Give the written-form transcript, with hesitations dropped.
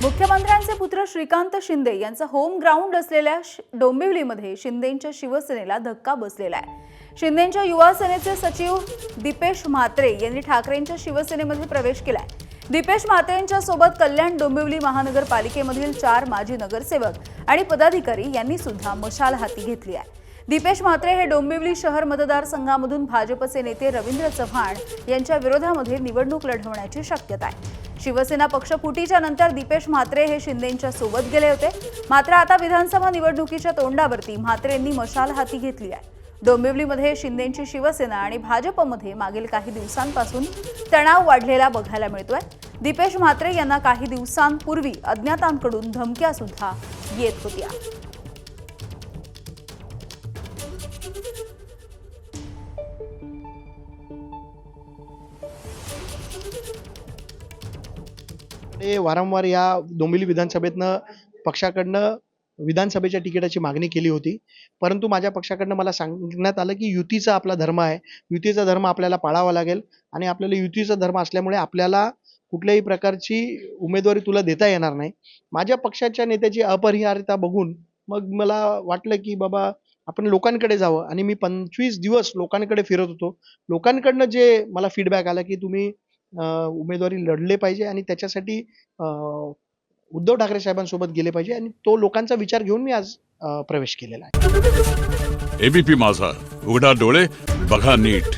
मुख्यमंत्र्यांचे पुत्र श्रीकांत शिंदे यांचा होम ग्राउंड असलेल्या डोंबिवलीमध्ये शिंदेंच्या शिवसेनेला धक्का बसलेला आहे। शिंदेंच्या युवा सेनेचे सचिव दीपेश म्हात्रे यांनी ठाकरेंच्या शिवसेनेमध्ये प्रवेश केलाय। दीपेश म्हात्रेंच्या सोबत कल्याण डोंबिवली महानगरपालिकेमधील 4 माजी नगरसेवक आणि पदाधिकारी यांनी सुद्धा मशाल हाती घेतली आहे। दीपेश म्हात्रे हे डोंबिवली शहर मतदारसंघामधून भाजपचे नेते रवींद्र चव्हाण यांच्या विरोधामध्ये निवडणूक लढवण्याची शक्यता आहे। शिवसेना पक्षफुटीच्या नंतर दीपेश म्हात्रे हे शिंदेंच्या सोबत गेले होते, मात्र आता विधानसभा निवडणुकीच्या तोंडावरती म्हात्रेंनी मशाल हाती घेतली आहे। डोंबिवलीमध्ये शिंदेंची शिवसेना आणि भाजपमध्ये मागील काही दिवसांपासून तणाव वाढलेला बघायला मिळतोय। दीपेश म्हात्रे यांना काही दिवसांपूर्वी अज्ञातांकडून धमक्या सुद्धा येत होत्या। वारंवार या डोंबिवली विधानसभेतनं पक्षाकडनं विधानसभेच्या तिकिटाची मागणी केली होती, परंतु माझ्या पक्षाकडनं मला सांगण्यात आलं की युतीचा आपला धर्म आहे, युतीचा धर्म आपल्याला पाळावा लागेल आणि आपल्याला युतीचा धर्म असल्यामुळे आपल्याला कुठल्याही प्रकारची उमेदवारी तुला देता येणार नाही। माझ्या पक्षाच्या नेत्याची अपरिहार्यता बघून मग मला वाटलं की बाबा आपण लोकांकडे जावं आणि मी 25 दिवस लोकांकडे फिरत होतो। लोकांकडनं जे मला फीडबॅक आला की तुम्ही उमेदवारी लढले पाहिजे आणि त्याच्यासाठी उद्धव ठाकरे साहेबांसोबत गेले पाहिजे आणि तो लोकांचा विचार घेऊन मी आज प्रवेश केलेला आहे। एबीपी माझा, उघडा डोळे बघा नीट।